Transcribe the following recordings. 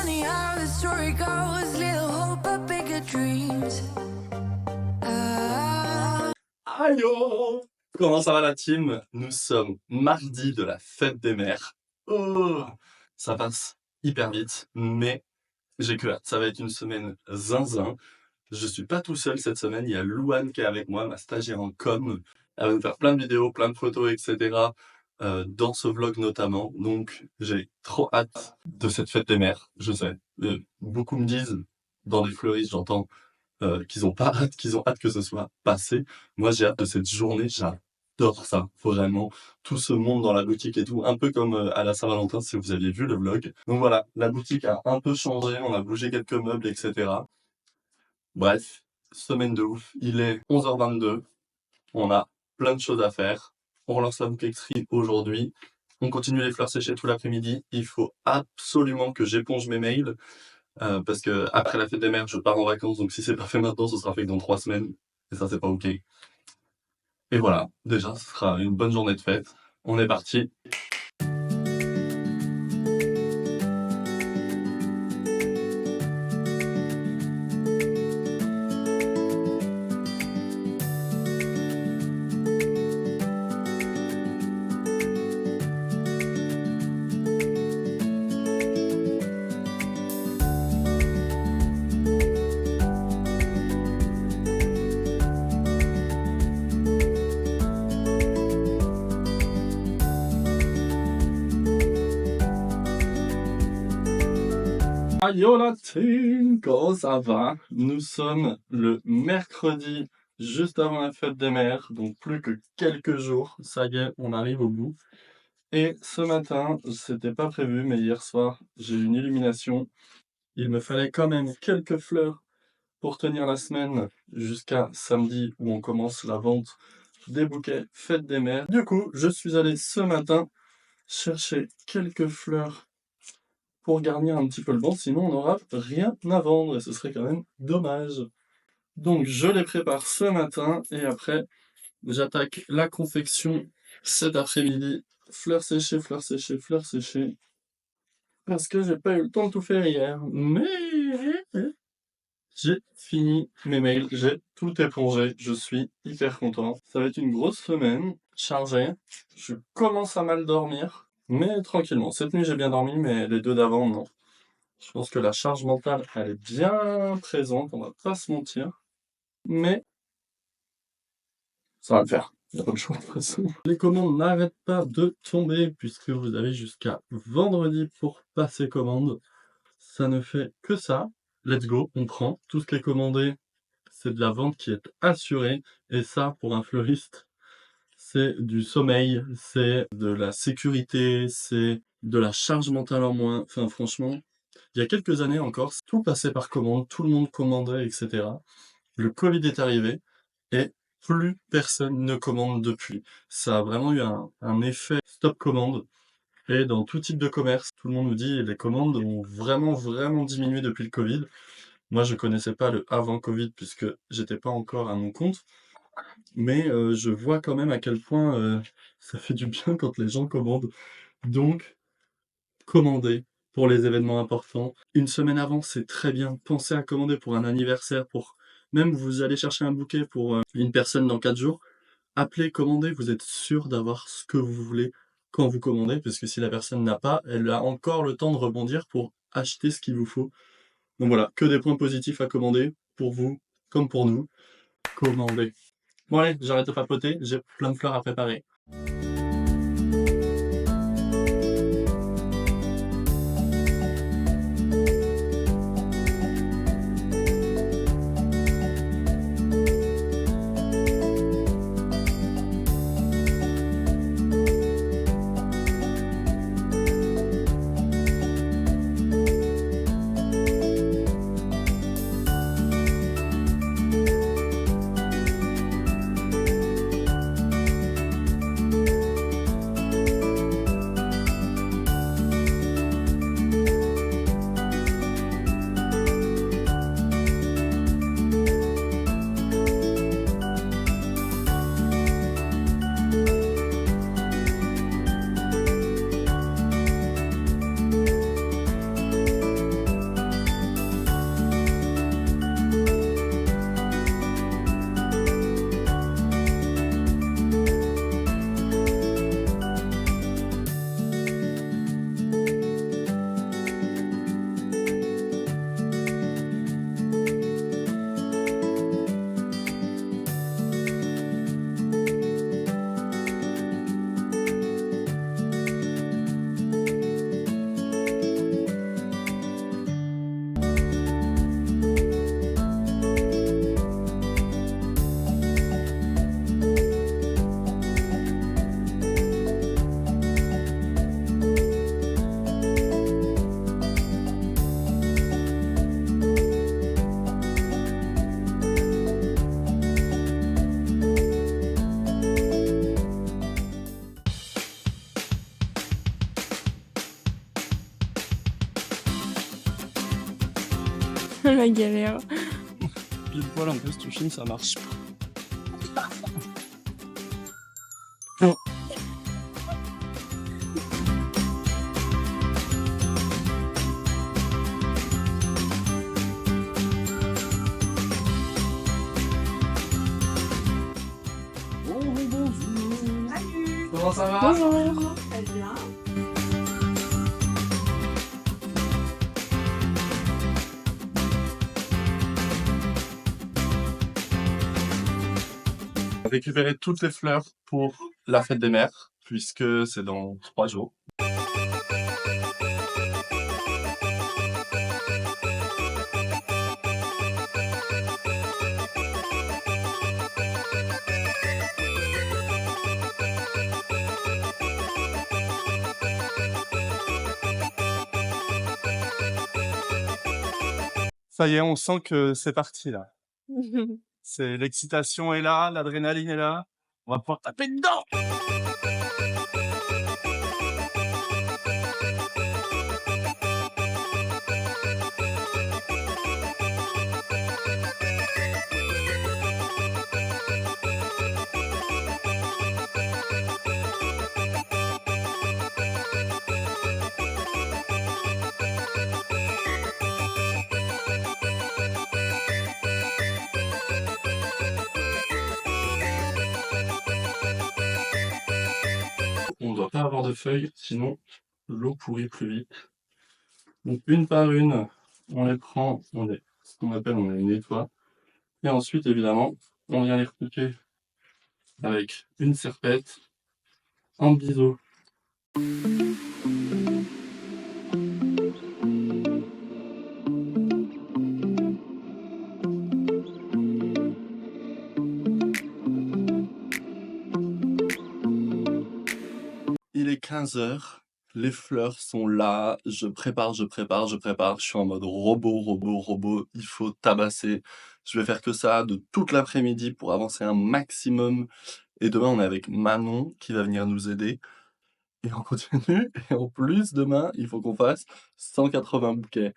funny how the story goes. Little hope but bigger dreams. Aïe oh. Comment ça va la team? Nous sommes mardi de la fête des mères. Oh, ça passe hyper vite, mais j'ai que hâte. Ça va être une semaine zinzin. Je suis pas tout seul cette semaine, il y a Louane qui est avec moi, ma stagiaire en com. Elle va me faire plein de vidéos, plein de photos, etc. Dans ce vlog notamment. Donc j'ai trop hâte de cette fête des mères. Je sais, beaucoup me disent, dans les fleuristes j'entends, qu'ils ont pas hâte, qu'ils ont hâte que ce soit passé. Moi j'ai hâte de cette journée, j'adore ça, vraiment. Tout ce monde dans la boutique et tout, un peu comme à la Saint-Valentin si vous aviez vu le vlog. Donc voilà, la boutique a un peu changé, on a bougé quelques meubles, etc. Bref, semaine de ouf, il est 11h22, on a plein de choses à faire. On relance la bouquetterie aujourd'hui, on continue les fleurs séchées tout l'après-midi. Il faut absolument que j'éponge mes mails, parce que après la fête des mères, je pars en vacances, donc si c'est pas fait maintenant, ce sera fait dans 3 semaines, et ça c'est pas ok. Et voilà, déjà, ce sera une bonne journée de fête. On est parti. Yo la team, comment ça va? Nous sommes le mercredi, juste avant la fête des mères, donc plus que quelques jours. Ça y est, on arrive au bout. Et ce matin, c'était pas prévu, mais hier soir, j'ai eu une illumination. Il me fallait quand même quelques fleurs pour tenir la semaine jusqu'à samedi où on commence la vente des bouquets fête des mères. Du coup, je suis allé ce matin chercher quelques fleurs pour garnir un petit peu le banc, sinon on n'aura rien à vendre et ce serait quand même dommage. Donc je les prépare ce matin et après j'attaque la confection cet après-midi. Fleurs séchées, fleurs séchées, fleurs séchées. Parce que j'ai pas eu le temps de tout faire hier. Mais j'ai fini mes mails, j'ai tout épongé, je suis hyper content. Ça va être une grosse semaine, chargée. Je commence à mal dormir, mais tranquillement. Cette nuit j'ai bien dormi, mais les deux d'avant non. Je pense que la charge mentale, elle est bien présente, on va pas se mentir. Mais ça va le faire. Il n'y a pas le choix de toute façon. Les commandes n'arrêtent pas de tomber puisque vous avez jusqu'à vendredi pour passer commande. Ça ne fait que ça. Let's go, on prend. Tout ce qui est commandé, c'est de la vente qui est assurée. Et ça, pour un fleuriste, c'est du sommeil, c'est de la sécurité, c'est de la charge mentale en moins. Enfin, franchement, il y a quelques années encore, tout passait par commande, tout le monde commandait, etc. Le Covid est arrivé et plus personne ne commande depuis. Ça a vraiment eu un effet stop commande. Et dans tout type de commerce, tout le monde nous dit les commandes ont vraiment diminué depuis le Covid. Moi, je connaissais pas le avant Covid puisque j'étais pas encore à mon compte. Mais je vois quand même à quel point ça fait du bien quand les gens commandent. Donc, commandez pour les événements importants. Une semaine avant, c'est très bien. Pensez à commander pour un anniversaire, pour même vous allez chercher un bouquet pour une personne dans 4 jours. Appelez, commandez, vous êtes sûr d'avoir ce que vous voulez quand vous commandez, parce que si la personne n'a pas, elle a encore le temps de rebondir pour acheter ce qu'il vous faut. Donc voilà, que des points positifs à commander, pour vous comme pour nous. Commandez. Bon allez, j'arrête de papoter, j'ai plein de fleurs à préparer. La galère. Pile poil en plus, tu filmes, ça marche pas. Non. Bonjour. Salut. Comment ça va? Bonjour. Très bien. Récupérer toutes les fleurs pour la fête des mères, puisque c'est dans 3 jours. Ça y est, on sent que c'est parti là. C'est l'excitation est là, l'adrénaline est là. On va pouvoir taper dedans. On ne doit pas avoir de feuilles, sinon l'eau pourrit plus vite. Donc une par une, on les prend, on les nettoie. Et ensuite, évidemment, on vient les repiquer avec une serpette, un biseau. Il est 15h, les fleurs sont là, je prépare. Je suis en mode robot, il faut tabasser. Je vais faire que ça de toute l'après-midi pour avancer un maximum. Et demain, on est avec Manon qui va venir nous aider. Et on continue. Et en plus, demain, il faut qu'on fasse 180 bouquets.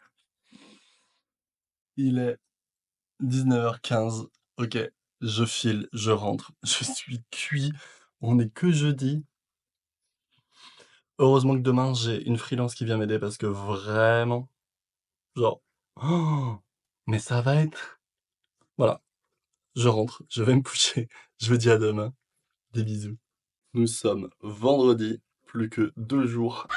Il est 19h15. Ok, je file, je rentre. Je suis cuit. On n'est que jeudi. Heureusement que demain, j'ai une freelance qui vient m'aider parce que vraiment, genre, oh, mais ça va être... Voilà, je rentre, je vais me coucher. Je vous dis à demain. Des bisous. Nous sommes vendredi, plus que 2 jours.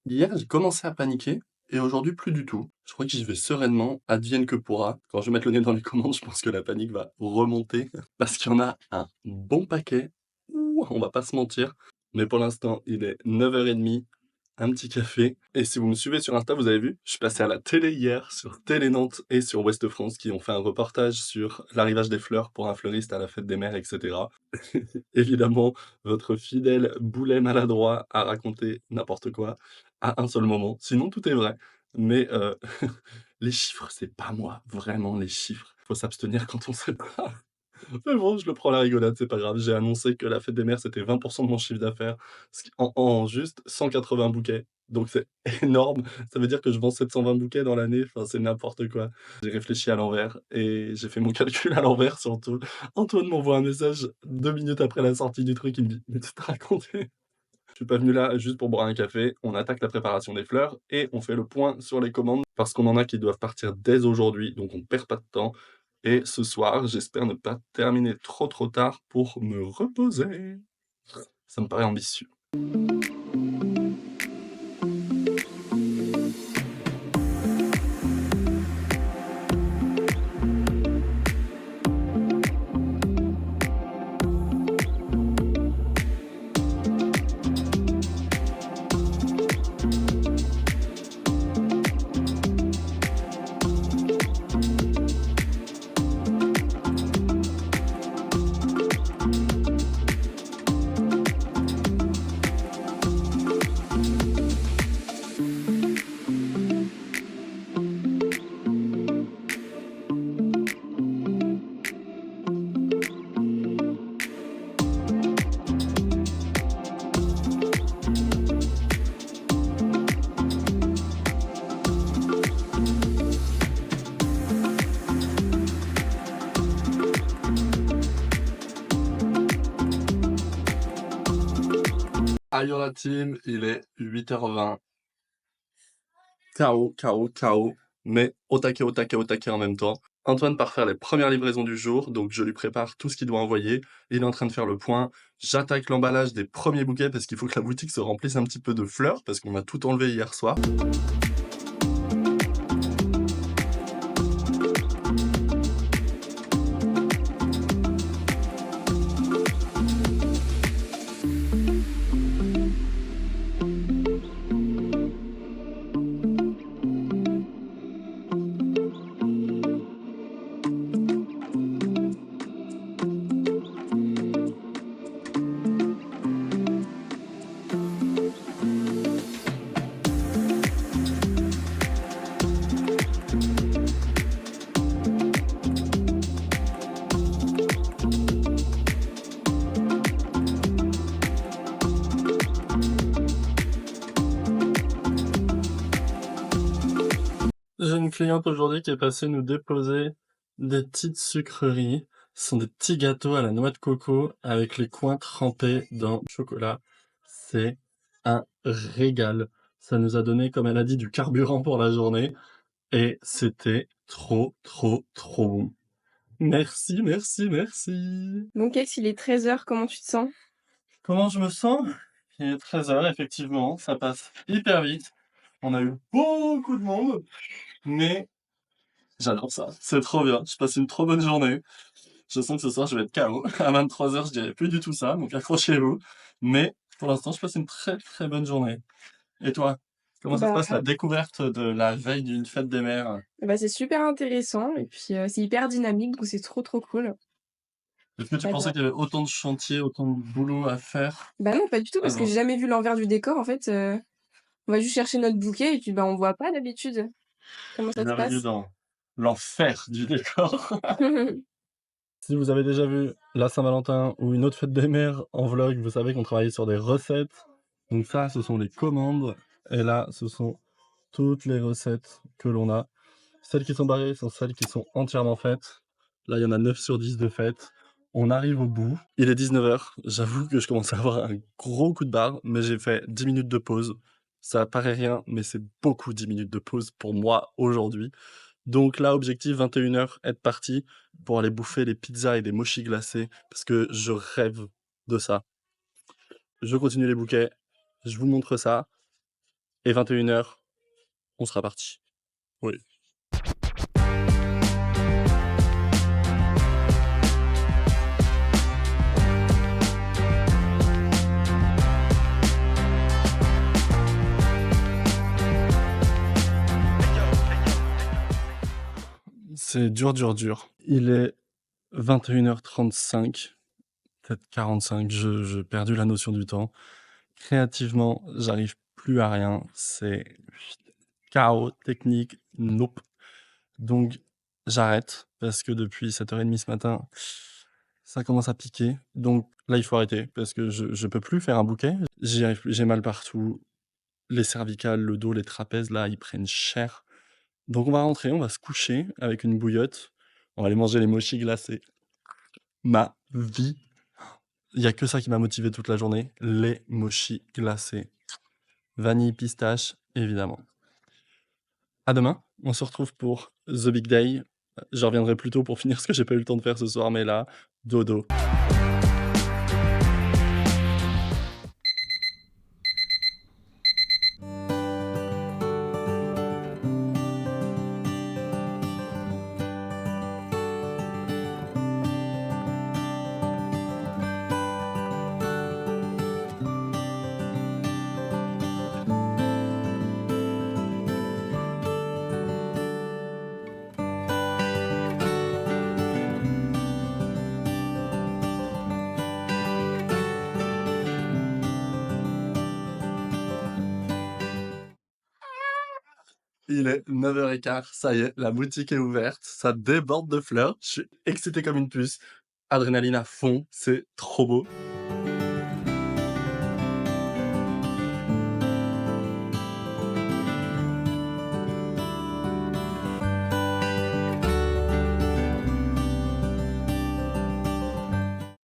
Hier, j'ai commencé à paniquer et aujourd'hui, plus du tout. Je crois que j'y vais sereinement, advienne que pourra. Quand je vais mettre le nez dans les commandes, je pense que la panique va remonter parce qu'il y en a un bon paquet. Ouh, on va pas se mentir. Mais pour l'instant, il est 9h30, un petit café. Et si vous me suivez sur Insta, vous avez vu, je suis passé à la télé hier, sur Télé Nantes et sur Ouest France, qui ont fait un reportage sur l'arrivage des fleurs pour un fleuriste à la fête des mères, etc. Évidemment, votre fidèle boulet maladroit a raconté n'importe quoi à un seul moment. Sinon, tout est vrai. Mais les chiffres, c'est pas moi. Vraiment, les chiffres. Faut s'abstenir quand on sait pas. Mais bon, je le prends à la rigolade, c'est pas grave. J'ai annoncé que la fête des mères, c'était 20% de mon chiffre d'affaires en juste 180 bouquets. Donc c'est énorme. Ça veut dire que je vends 720 bouquets dans l'année. Enfin, c'est n'importe quoi. J'ai réfléchi à l'envers et j'ai fait mon calcul à l'envers surtout. Antoine m'envoie un message 2 minutes après la sortie du truc. Il me dit: mais tu t'es raconté? Je suis pas venu là juste pour boire un café. On attaque la préparation des fleurs et on fait le point sur les commandes parce qu'on en a qui doivent partir dès aujourd'hui. Donc on perd pas de temps. Et ce soir, j'espère ne pas terminer trop tard pour me reposer. Ça me paraît ambitieux. Ayo la team, il est 8h20. KO, KO, KO, mais au taquet, au taquet, au taquet en même temps. Antoine part faire les premières livraisons du jour, donc je lui prépare tout ce qu'il doit envoyer. Il est en train de faire le point. J'attaque l'emballage des premiers bouquets parce qu'il faut que la boutique se remplisse un petit peu de fleurs parce qu'on a tout enlevé hier soir. J'ai une cliente aujourd'hui qui est passée nous déposer des petites sucreries. Ce sont des petits gâteaux à la noix de coco avec les coins trempés dans le chocolat. C'est un régal. Ça nous a donné, comme elle a dit, du carburant pour la journée et c'était trop, trop, trop bon. Merci, merci, merci. Donc, Ex, il est 13h, comment tu te sens? Comment je me sens? Il est 13h, effectivement, ça passe hyper vite. On a eu beaucoup de monde, mais j'adore ça, c'est trop bien. Je passe une trop bonne journée. Je sens que ce soir je vais être KO. À 23h, je dirais plus du tout ça, donc accrochez-vous. Mais pour l'instant, je passe une très très bonne journée. Et toi, comment ça se passe la découverte de la veille d'une fête des mères? C'est super intéressant et puis c'est hyper dynamique, donc c'est trop trop cool. Est-ce que tu pensais qu'il y avait autant de chantiers, autant de boulot à faire? Bah non, pas du tout, parce que non. j'ai jamais vu l'envers du décor en fait. On va juste chercher notre bouquet et puis on voit pas d'habitude. Comment ça se Bienvenue passe? dans l'enfer du décor. Si vous avez déjà vu la Saint-Valentin ou une autre fête des mères en vlog, vous savez qu'on travaille sur des recettes. Donc ça, ce sont les commandes. Et là, ce sont toutes les recettes que l'on a. Celles qui sont barrées sont celles qui sont entièrement faites. Là, il y en a 9 sur 10 de faites. On arrive au bout. Il est 19h. J'avoue que je commence à avoir un gros coup de barre, mais j'ai fait 10 minutes de pause. Ça paraît rien, mais c'est beaucoup 10 minutes de pause pour moi aujourd'hui. Donc là, objectif 21h, être parti pour aller bouffer les pizzas et les mochis glacés parce que je rêve de ça. Je continue les bouquets, je vous montre ça et 21h, on sera parti. Oui. C'est dur, dur, dur. Il est 21h35, peut-être 45, j'ai perdu la notion du temps. Créativement, j'arrive plus à rien. C'est chaos technique, nope. Donc, j'arrête parce que depuis 7h30 ce matin, ça commence à piquer. Donc là, il faut arrêter parce que je peux plus faire un bouquet. J'y arrive plus, j'ai mal partout. Les cervicales, le dos, les trapèzes, là, ils prennent cher. Donc on va rentrer, on va se coucher avec une bouillotte. On va aller manger les mochis glacés. Ma vie. Il y a que ça qui m'a motivé toute la journée. Les mochis glacés. Vanille, pistache, évidemment. À demain, on se retrouve pour The Big Day. Je reviendrai plus tôt pour finir ce que j'ai pas eu le temps de faire ce soir, mais là, dodo. Il est 9h15, ça y est, la boutique est ouverte, ça déborde de fleurs, je suis excité comme une puce, adrénaline à fond, c'est trop beau.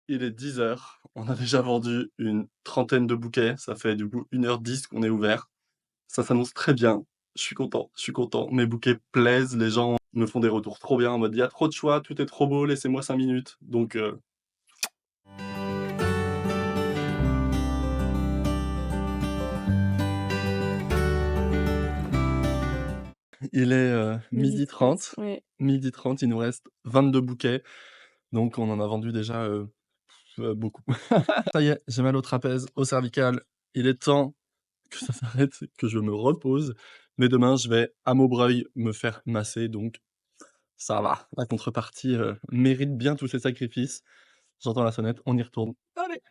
Il est 10h, on a déjà vendu une trentaine de bouquets. Ça fait du coup 1h10 qu'on est ouvert. Ça s'annonce très bien. Je suis content, je suis content. Mes bouquets plaisent, les gens me font des retours trop bien en mode: «Il y a trop de choix, tout est trop beau, laissez-moi 5 minutes». Donc il est, Midi 30, 12h30. ouais. 12h30, il nous reste 22 bouquets. Donc on en a vendu déjà, beaucoup. Ça y est, j'ai mal au trapèze, au cervical. Il est temps que ça s'arrête, que je me repose. Mais demain, je vais à Maubreuil me faire masser, donc ça va. La contrepartie, mérite bien tous ces sacrifices. J'entends la sonnette, on y retourne. Allez!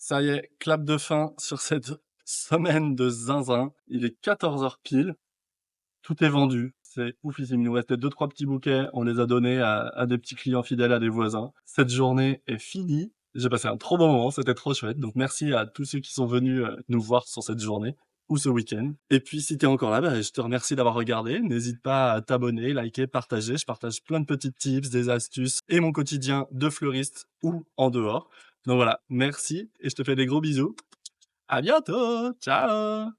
Ça y est, clap de fin sur cette semaine de zinzin. Il est 14h pile. Tout est vendu. C'est oufissime. Il nous restait 2-3 petits bouquets. On les a donnés à des petits clients fidèles, à des voisins. Cette journée est finie. J'ai passé un trop bon moment. C'était trop chouette. Donc merci à tous ceux qui sont venus nous voir sur cette journée ou ce week-end. Et puis si t'es encore là, bah, je te remercie d'avoir regardé. N'hésite pas à t'abonner, liker, partager. Je partage plein de petits tips, des astuces et mon quotidien de fleuriste ou en dehors. Donc voilà, merci et je te fais des gros bisous. À bientôt. Ciao.